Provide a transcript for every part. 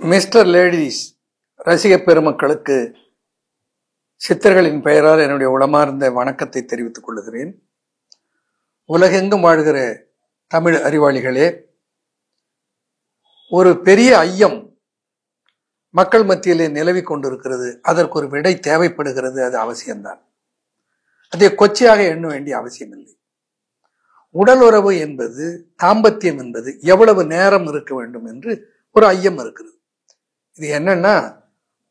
Mister ladies ரசிக பெருமக்களுக்கு சித்தர்களின் பெயரால் என்னுடைய உளமார்ந்த வணக்கத்தை தெரிவித்துக் கொள்கிறேன். உலகெங்கும் வாழ்கிற தமிழ் அறிவாளிகளே, ஒரு பெரிய ஐயம் மக்கள் மத்தியிலே நிலவி கொண்டிருக்கிறது. அதற்கு ஒரு விடை தேவைப்படுகிறது. அது அவசியம்தான். அதை கொச்சையாக எண்ண வேண்டிய அவசியம் இல்லை. உடல் உறவு என்பது, தாம்பத்தியம் என்பது எவ்வளவு நேரம் இருக்க வேண்டும் என்று ஒரு ஐயம் இருக்கிறது. இது என்னன்னா,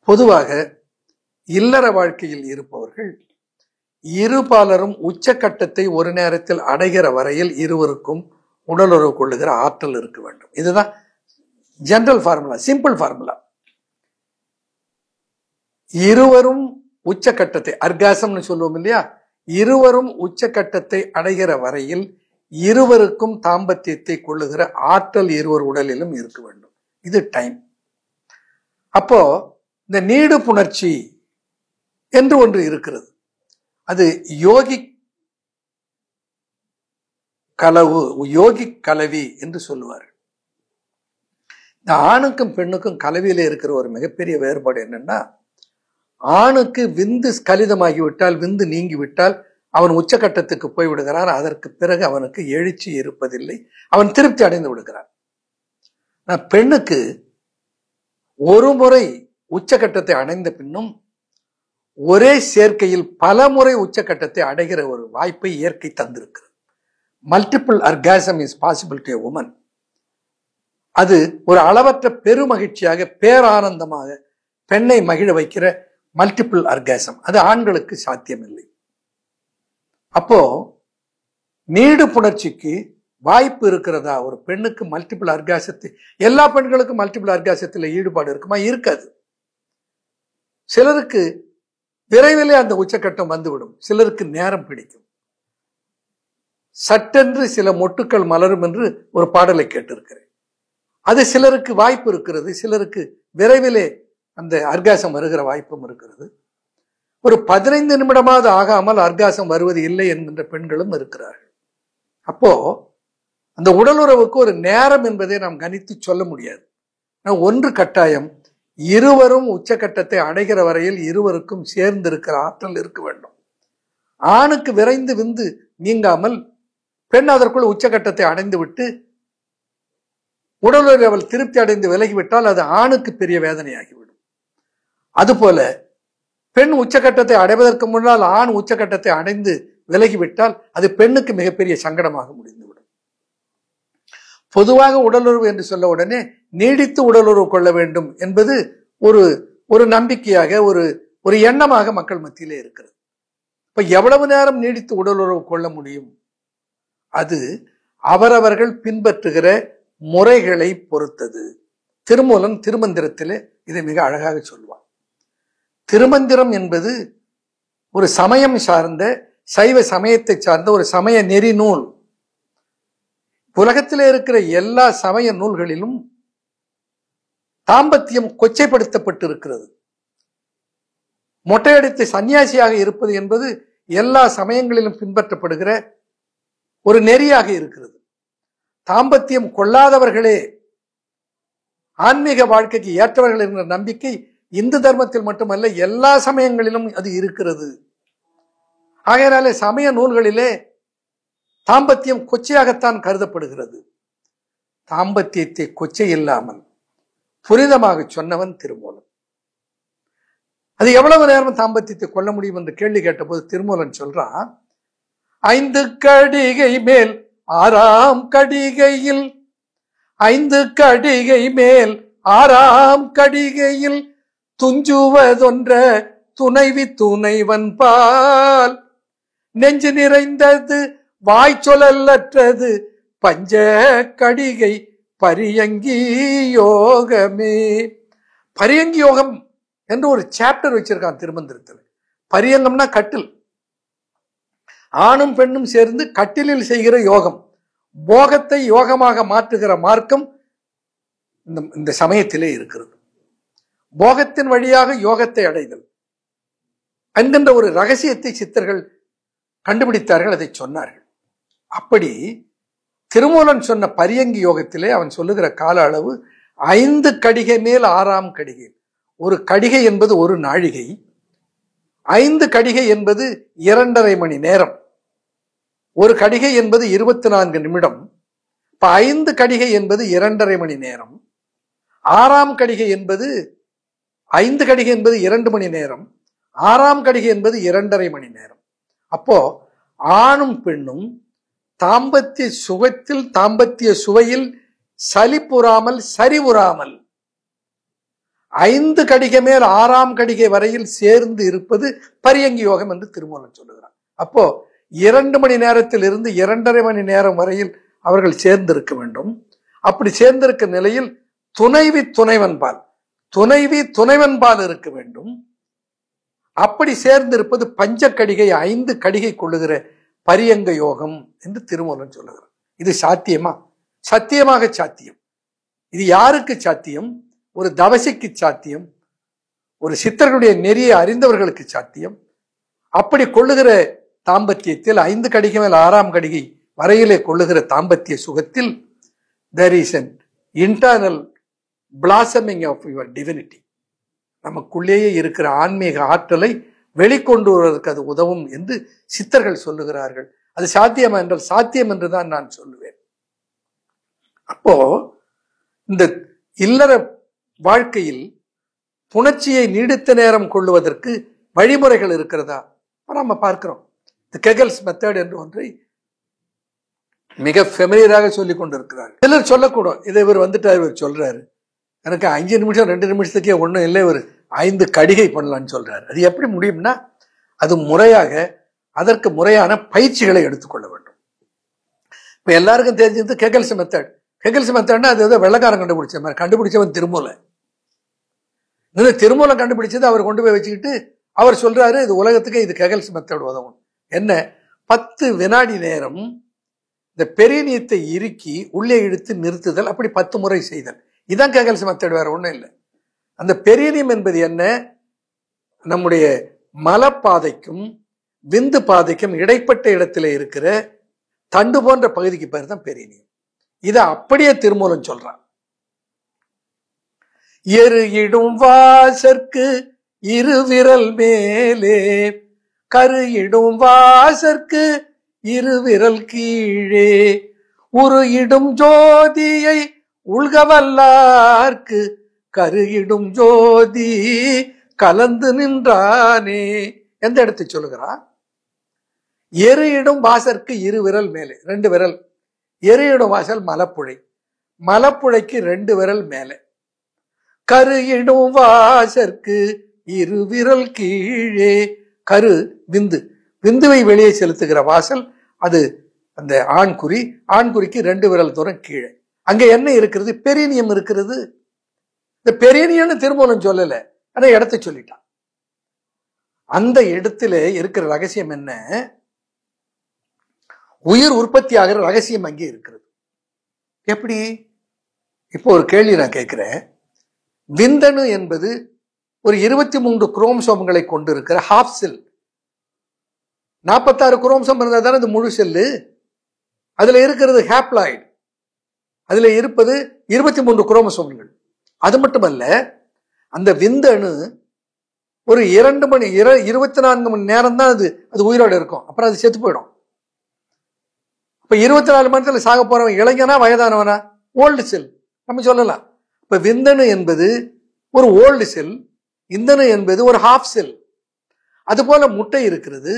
பொதுவாக இல்லற வாழ்க்கையில் இருப்பவர்கள் இருபாலரும் உச்சக்கட்டத்தை ஒரு நேரத்தில் அடைகிற வரையில் இருவருக்கும் உடலுறவு கொள்ளுகிற ஆற்றல் இருக்க வேண்டும். இதுதான் ஜெனரல் ஃபார்முலா, சிம்பிள் ஃபார்முலா. இருவரும் உச்சக்கட்டத்தை, அர்காசம்னு சொல்லுவோம் இல்லையா, இருவரும் உச்சக்கட்டத்தை அடைகிற வரையில் இருவருக்கும் தாம்பத்தியத்தை கொள்ளுகிற ஆற்றல் இருவர் உடலிலும் இருக்க வேண்டும். இது டைம். அப்போ இந்த நீடு புணர்ச்சி என்று ஒன்று இருக்கிறது. அது யோகி கலவி என்று சொல்லுவார்கள். இந்த ஆணுக்கும் பெண்ணுக்கும் கலவியில இருக்கிற ஒரு மிகப்பெரிய வேறுபாடு என்னன்னா, ஆணுக்கு விந்து கலிதமாகிவிட்டால், விந்து நீங்கிவிட்டால் அவன் உச்சக்கட்டத்துக்கு போய் விடுகிறான். அதற்கு பிறகு அவனுக்கு எழுச்சி இருப்பதில்லை, அவன் திருப்தி அடைந்து விடுகிறான். பெண்ணுக்கு ஒரு முறை உச்சக்கட்டத்தை அடைந்த பின்னும் ஒரே சேர்க்கையில் பல முறை உச்சக்கட்டத்தை அடைகிற ஒரு வாய்ப்பை இயற்கை தந்திருக்கிறது. Multiple orgasm is possible to a woman. அது ஒரு அளவற்ற பெருமகிழ்ச்சியாக, பேரானந்தமாக பெண்ணை மகிழ வைக்கிற மல்டிபிள் அர்காசம். அது ஆண்களுக்கு சாத்தியமில்லை. அப்போ நீடு புணர்ச்சிக்கு வாய்ப்பு இருக்கிறதா? ஒரு பெண்ணுக்கு மல்டிபிள் அர்காசத்தை, எல்லா பெண்களுக்கும் மல்டிபிள் அர்காசத்தில் ஈடுபாடு இருக்குமா? இருக்காது. சிலருக்கு விரைவிலே அந்த உச்சக்கட்டம் வந்துவிடும், சிலருக்கு நேரம் பிடிக்கும். சட்டென்று சில மொட்டுக்கள் மலரும் என்று ஒரு பாடலை கேட்டிருக்கிறேன். அது சிலருக்கு வாய்ப்பு இருக்கிறது, சிலருக்கு விரைவிலே அந்த அர்காசம் வருகிற வாய்ப்பும் இருக்கிறது. ஒரு 15 நிமிடமாவது ஆகாமல் அர்காசம் வருவது இல்லை என்கின்ற பெண்களும் இருக்கிறார்கள். அப்போ அந்த உடலுறவுக்கு ஒரு நேரம் என்பதை நாம் கணித்து சொல்ல முடியாது. ஒன்று கட்டாயம், இருவரும் உச்சக்கட்டத்தை அடைகிற வரையில் இருவருக்கும் சேர்ந்து இருக்கிற ஆற்றல் இருக்க வேண்டும். ஆணுக்கு விரைந்து விந்து நீங்காமல் பெண் அதற்குள் உச்சக்கட்டத்தை அடைந்து விட்டு உடலுறவு திருப்தி அடைந்து விலகிவிட்டால் அது ஆணுக்கு பெரிய வேதனையாகிவிடும். அதுபோல பெண் உச்சக்கட்டத்தை அடைவதற்கு முன்னால் ஆண் உச்சக்கட்டத்தை அடைந்து விலகிவிட்டால் அது பெண்ணுக்கு மிகப்பெரிய சங்கடமாக முடிந்துவிடும். பொதுவாக உடலுறவு என்று சொல்ல உடனே நீடித்து உடலுறவு கொள்ள வேண்டும் என்பது ஒரு நம்பிக்கையாக, ஒரு எண்ணமாக மக்கள் மத்தியிலே இருக்கிறது. இப்ப எவ்வளவு நேரம் நீடித்து உடலுறவு கொள்ள முடியும்? அது அவரவர்கள் பின்பற்றுகிற முறைகளை பொறுத்தது. திருமூலன் திருமந்திரத்திலே இதை மிக அழகாக சொல்வார். திருமந்திரம் என்பது ஒரு சமயம் சார்ந்த, சைவ சமயத்தை சார்ந்த ஒரு சமய நெறி நூல். உலகத்திலே இருக்கிற எல்லா சமய நூல்களிலும் தாம்பத்தியம் கொச்சைப்படுத்தப்பட்டிருக்கிறது. மொட்டையடித்து சன்னியாசியாக இருப்பது என்பது எல்லா சமயங்களிலும் பின்பற்றப்படுகிற ஒரு நெறியாக இருக்கிறது. தாம்பத்தியம் கொள்ளாதவர்களே ஆன்மீக வாழ்க்கைக்கு ஏற்றவர்கள் என்கிற நம்பிக்கை இந்து தர்மத்தில் மட்டுமல்ல, எல்லா சமயங்களிலும் அது இருக்கிறது. ஆகையினாலே சமய நூல்களிலே தாம்பத்தியம் கொச்சையாகத்தான் கருதப்படுகிறது. தாம்பத்தியத்தை கொச்சை இல்லாமல் புனிதமாக சொன்னவன் திருமூலன். அது எவ்வளவு நேரம் தாம்பத்தியத்தை கொள்ள முடியும் என்று கேள்வி கேட்டபோது திருமூலன் சொல்றான், 5 கடிகை மேல் 6ஆம் கடிகையில், 5 கடிகை மேல் 6ஆம் கடிகையில் துஞ்சுவதொன்ற துணைவி துணைவன் பால், நெஞ்சு நிறைந்தது வாய்ச்சொலல்லற்றது பஞ்ச கடிகை பரியங்கி யோகமே. பரியங்கி யோகம் என்று ஒரு சாப்டர் வச்சிருக்கான் திருமந்திரத்தில். பரியங்கம்னா கட்டில். ஆணும் பெண்ணும் சேர்ந்து கட்டிலில் செய்கிற யோகம், போகத்தை யோகமாக மாற்றுகிற மார்க்கம் இந்த சமயத்திலே இருக்கிறது. போகத்தின் வழியாக யோகத்தை அடைதல் என்கின்ற ஒரு ரகசியத்தை சித்தர்கள் கண்டுபிடித்தார்கள், அதை சொன்னார்கள். அப்படி திருமூலன் சொன்ன பரியங்கி யோகத்திலே அவன் சொல்லுகிற கால அளவு 5 கடிகை மேல் 6ஆம் கடிகை. ஒரு கடிகை என்பது ஒரு நாழிகை, 5 கடிகை என்பது 2.5 மணி நேரம், ஒரு கடிகை என்பது 24 நிமிடம். இப்ப 5 கடிகை என்பது 2.5 மணி நேரம், 6ஆம் கடிகை என்பது 5 கடிகை என்பது 2 மணி நேரம், 6ஆம் கடிகை என்பது 2.5 மணி நேரம். அப்போ ஆணும் பெண்ணும் தாம்பத்திய சுகத்தில், தாம்பத்திய சுவையில் சலிப்புறாமல் சரிவுறாமல் 5 கடிகை மேல் 6ஆம் கடிகை வரையில் சேர்ந்து இருப்பது பரியங்கி யோகம் என்று திருமூலன் சொல்லுகிறார். அப்போ 2 மணி நேரத்தில் இருந்து 2.5 மணி நேரம் வரையில் அவர்கள் சேர்ந்திருக்க வேண்டும். அப்படி சேர்ந்திருக்க நிலையில் துணைவி துணைவன்பால், துணைவி துணைவன்பால் இருக்க வேண்டும். அப்படி சேர்ந்திருப்பது பஞ்சக்கடிகை, 5 கடிகை கொள்ளுகிற பரியங்க யோகம் என்று திருமூலன் சொல்லுகிறார். இது சாத்தியமா? சத்தியமாக சாத்தியம். இது யாருக்கு சாத்தியம்? ஒரு தவசிக்கு சாத்தியம், ஒரு சித்தர்களுடைய நெறியை அறிந்தவர்களுக்கு சாத்தியம். அப்படி கொள்ளுகிற தாம்பத்தியத்தில் 5 கடிகை மேல் 6ஆம் கடிகை வரையிலே கொள்ளுகிற தாம்பத்திய சுகத்தில் there is an internal blossoming of your divinity. நமக்குள்ளேயே இருக்கிற ஆன்மீக ஆற்றலை வெளிக்கொண்டு வருவதற்கு அது உதவும் என்று சித்தர்கள் சொல்லுகிறார்கள். அது சாத்தியமா என்றால் சாத்தியம் என்றுதான் நான் சொல்லுவேன். அப்போ இந்த இல்லற வாழ்க்கையில் புணர்ச்சியை நீடித்த நேரம் கொள்ளுவதற்கு வழிமுறைகள் இருக்கிறதா? நம்ம பார்க்கிறோம். கெகல்ஸ் மெத்தட் என்று ஒன்றை மிக ஃபெமிலியராக சொல்லிக் கொண்டிருக்கிறார். சிலர் சொல்லக்கூடும், இதை இவர் வந்துட்டார், இவர் சொல்றாரு, எனக்கு 5 நிமிஷம் 2 நிமிஷத்துக்கே ஒன்றும் இல்லை, ஒரு 5 கடிகை பண்ணலான்னு சொல்றாரு. அது எப்படி முடியும்னா, அது முறையாக அதற்கு முறையான பயிற்சிகளை எடுத்துக்கொள்ள வேண்டும். இப்ப எல்லாருக்கும் தெரிஞ்சது கெகல்ஸ் மெத்தட். கெகல்ஸ் மெத்தட்னா அது ஏதோ வெள்ளக்காரன் கண்டுபிடிச்ச மாதிரி, கண்டுபிடிச்சவன் திருமூலன். திருமூலம் கண்டுபிடிச்சது அவர் கொண்டு போய் வச்சுக்கிட்டு அவர் சொல்றாரு, இது உலகத்துக்கு இது கெகல்ஸ் மெத்தட் உதவும். என்ன? 10 வினாடி நேரம் இந்த பெரியனியத்தை இறுக்கி உள்ளே இழுத்து நிறுத்துதல், அப்படி 10 முறை செய்தல். இதான் கெகல்ஸ் மெத்தட், வேற ஒன்றும் இல்லை. அந்த பெரியனியம் என்பது என்ன? நம்முடைய மலப்பாதைக்கும் விந்து பாதைக்கும் இடைப்பட்ட இடத்துல இருக்கிற தண்டு போன்ற பகுதிக்கு பேர் தான் பெரியனியம். இதை அப்படியே திருமூலன் சொல்றான். எரு இடும் வாசற்கு 2 விரல் மேலே, கரு இடும் வாசற்கு 2 விரல் கீழே, உரு இடும் ஜோதியை உள்கவல்லார்க்கு கரு இடும் ஜோதி கலந்து நின்றானே. எந்த இடத்தை சொல்லுகிறான்? எரு இடும் வாசற்கு 2 விரல் மேலே, 2 விரல். எரு இடும் வாசல் மலப்புழை, மலப்புழைக்கு 2 விரல் மேலே. கரு இடும் வாசற்கு 2 விரல் கீழே, கரு விந்து, விந்துவை வெளியே செலுத்துகிற வாசல், அது அந்த ஆண்குறி, ஆண்குறிக்கு 2 விரல் தூரம் கீழே. அங்க என்ன இருக்கிறது? பெரியனியம் இருக்கிறது. இந்த பெரியனியம்னு திருமூலன் சொல்லல, ஆனா இடத்தை சொல்லிட்டான். அந்த இடத்துல இருக்கிற ரகசியம் என்ன? உயிர் உற்பத்தி ஆகிற ரகசியம் அங்கே இருக்கிறது. எப்படி? இப்போ ஒரு கேள்வி நான் கேட்கிறேன். விந்தணு என்பது ஒரு 23 குரோமோசோம்களை கொண்டு இருக்கிற ஹாஃப் செல். 46 குரோமோசோம் இருந்தால் தானே அது முழு செல்லு. அதுல இருக்கிறது ஹேப்ளாய்டு, அதுல இருப்பது 23 குரோமோசோம்கள். அது மட்டுமல்ல, அந்த விந்தணு ஒரு 24 மணி நேரம் தான் அது உயிரோடு இருக்கும், அப்புறம் அது செத்து போயிடும். இப்ப 24 மணி நேரத்தில் சாக போறவன் இளைஞனா வயதானவனா? ஓல்டு செல் நம்ம சொல்லலாம். இப்ப விந்தணு என்பது ஒரு ஓல்டு செல், இந்தணு என்பது ஒரு ஹாஃப் செல். அது போல முட்டை இருக்கிறது,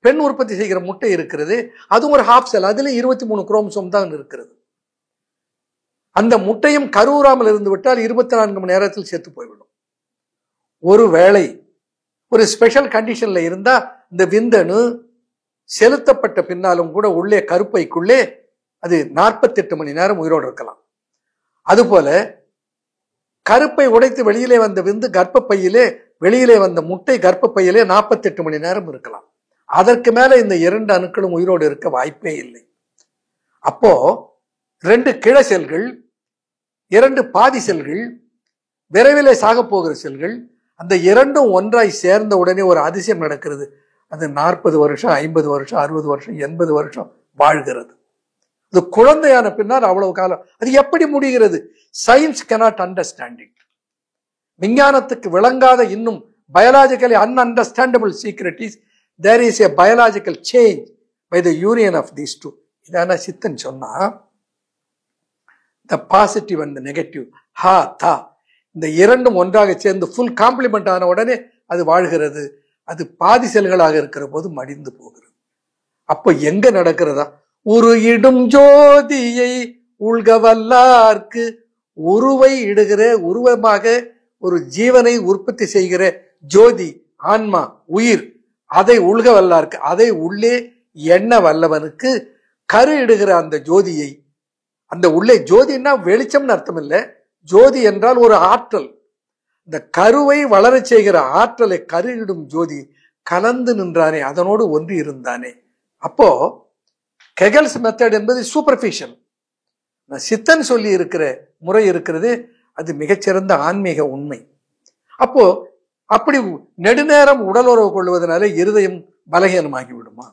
பெண் உற்பத்தி செய்கிற முட்டை இருக்கிறது, அதுவும் ஒரு ஹாஃப் செல். அதுல 23 குரோமோசோம் தான் இருக்கிறது. அந்த முட்டையும் கருவுறாமல் இருந்து விட்டால் 24 மணி நேரத்தில் செத்து போய்விடும். ஒரு வேளை ஒரு ஸ்பெஷல் கண்டிஷன்ல இருந்தா இந்த விந்தணு செலுத்தப்பட்ட பின்னாலும் கூட உள்ளே கருப்பைக்குள்ளே அது 48 மணி நேரம் உயிரோடு இருக்கலாம். அதுபோல கருப்பை உடைத்து வெளியிலே வந்த விந்து கர்ப்பப்பையிலே, வெளியிலே வந்த முட்டை கர்ப்பப்பையிலே 48 மணி நேரம் இருக்கலாம். அதற்கு மேல இந்த 2 அணுக்களும் உயிரோடு இருக்க வாய்ப்பே இல்லை. அப்போ 2 கிழ செல்கள், 2 பாதி செல்கள், விரைவிலே சாக போகிற செல்கள், அந்த 2ம் ஒன்றாய் சேர்ந்த உடனே ஒரு அதிசயம் நடக்கிறது. அது 40 வருஷம், 50 வருஷம், 60 வருஷம், 80 வருஷம் வாழ்கிறது. இது குழந்தையான பின்னால் அவ்வளவு காலம். அது எப்படி முடிகிறது? Science cannot understand it. விஞ்ஞானத்துக்கு விளங்காத இன்னும் biologically ununderstandable secret is there is a biological change by the union of these two. இதான சித்தன் சொன்னா the positive and the negative ஹா தா இந்த இரண்டும் ஒன்றாக சேர்ந்து ஃபுல் காம்ப்ளிமெண்ட் ஆன உடனே அது வாழ்கிறது. அது பாதி செல்களாக இருக்கிற போது மடிந்து போகிறது. அப்போ எங்க நடக்கிறதா? ஒரு இடும் ஜோதியை உள்க வல்லார்க்கு உருவை இடுகிற உருவமாக ஒரு ஜீவனை உற்பத்தி செய்கிற ஜோதி ஆன்மா உயிர் அதை உள்க வல்லார்க்கு அதை உள்ளே எண்ண வல்லவனுக்கு கரு இடுகிற அந்த ஜோதியை அந்த உள்ளே ஜோதினா வெளிச்சம்னு அர்த்தம் இல்லை. ஜோதி என்றால் ஒரு ஆற்றல். இந்த கருவை வளரச் செய்கிற ஆற்றலை கரு இடும் ஜோதி கலந்து நின்றானே அதனோடு ஒன்றி இருந்தானே. அப்போ கெகல்ஸ் மெத்தட் என்பது சூப்பர்ஃபிஷியல். சித்தன் சொல்லி இருக்கிற முறை இருக்கிறது அது மிகச்சிறந்த ஆன்மீக உண்மை. அப்போ அப்படி நெடுநேரம் உடல் உறவு கொள்வதனால இருதயம் பலகீனமாகி விடுமா?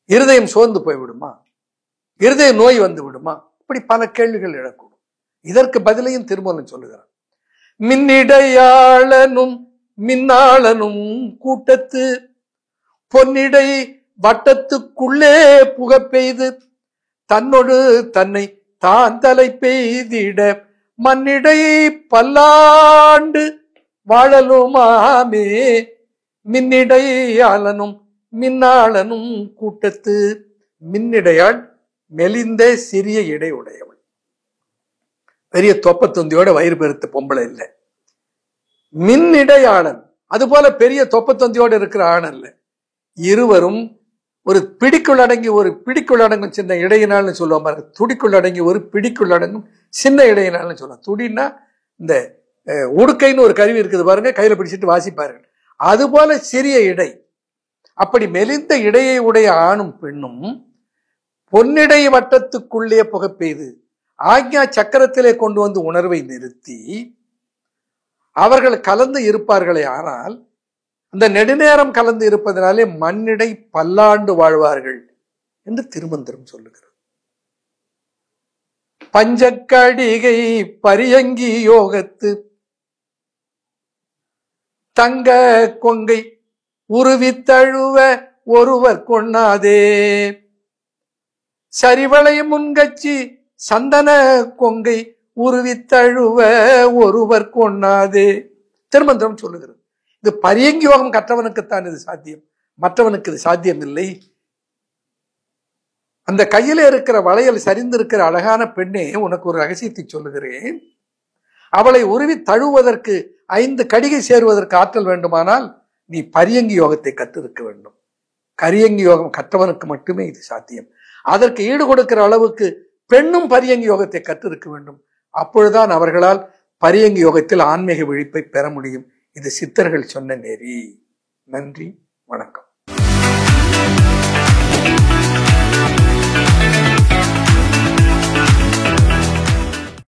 இருதயம் சோர்ந்து போய்விடுமா? இருதய நோய் வந்து விடுமா? இப்படி பல கேள்விகள் எழக்கூடும். இதற்கு பதிலையும் திருமூலன் சொல்லுகிறான். மின்னிடையாளனும் மின்னாளனும் கூட்டத்து பொன்னிடை வட்டத்துக்குள்ளே புக பெய்து தன்னொடு தன்னை தான் தலை பெய்திட மண்ணிடை பல்லாண்டு வாழலுமாமே மின்னிடையாளனும் மின்னாளனும் கூட்டத்து. மின்னிடையாள் மெலிந்த சிறிய இடை உடையவள், பெரிய தொப்பத்தொந்தியோட வயிறு பெருத்த பொம்பளை இல்லை. மின்னிடையாளன் அதுபோல பெரிய தொப்பத்தொந்தியோடு இருக்கிற ஆண் அல்ல. இருவரும் ஒரு பிடிக்குள் அடங்கி ஒரு பிடிக்குள் அடங்கும் சின்ன இடையினால்னு சொல்லுவோம் பாருங்க. துடிக்குள் அடங்கி ஒரு பிடிக்குள் அடங்கும் சின்ன இடையினால்னு சொல்லுவோம். துடின்னா இந்த உடுக்கைன்னு ஒரு கருவி இருக்குது பாருங்க, கையில பிடிச்சிட்டு வாசிப்பாருங்க. அதுபோல சிறிய இடை. அப்படி மெலிந்த இடையை உடைய ஆணும் பெண்ணும் பொன்னிடை வட்டத்துக்குள்ளே புகை பெய்து ஆக்ஞா சக்கரத்திலே கொண்டு வந்து உணர்வை நிறுத்தி அவர்கள் கலந்து இருப்பார்களே. ஆனால் அந்த நெடுநேரம் கலந்து இருப்பதனாலே மண்ணிடை பல்லாண்டு வாழ்வார்கள் என்று திருமந்திரம் சொல்லுகிறது. பஞ்சக்கடிகை பரியங்கி யோகத்து தங்க கொங்கை உருவித்தழுவ ஒருவர் கொண்ணாதே சரிவளை முன்கட்சி சந்தன கொங்கை உருவித்தழுவ ஒருவர் கொண்ணாதே திருமந்திரம் சொல்லுகிறது. இது பரியங்கி யோகம் கற்றவனுக்குத்தான் இது சாத்தியம், மற்றவனுக்கு இது சாத்தியம் இல்லை. அந்த கையில இருக்கிற வளையல் சரிந்திருக்கிற அழகான பெண்ணே, உனக்கு ஒரு ரகசியத்தை சொல்லுகிறேன். அவளை உருவி தழுவதற்கு 5 கடிகை சேருவதற்கு ஆற்றல் வேண்டுமானால் நீ பரியங்கி யோகத்தை கற்றிருக்க வேண்டும். கரியங்கி யோகம் கற்றவனுக்கு மட்டுமே இது சாத்தியம். அதற்கு ஈடு கொடுக்கிற அளவுக்கு பெண்ணும் பரியங்கி யோகத்தை கற்றிருக்க வேண்டும். அப்பொழுதுதான் அவர்களால் பரியங்கி யோகத்தில் ஆன்மீக விழிப்பை பெற முடியும். இது சித்தர்கள் சொன்ன நெறி. நன்றி, வணக்கம்.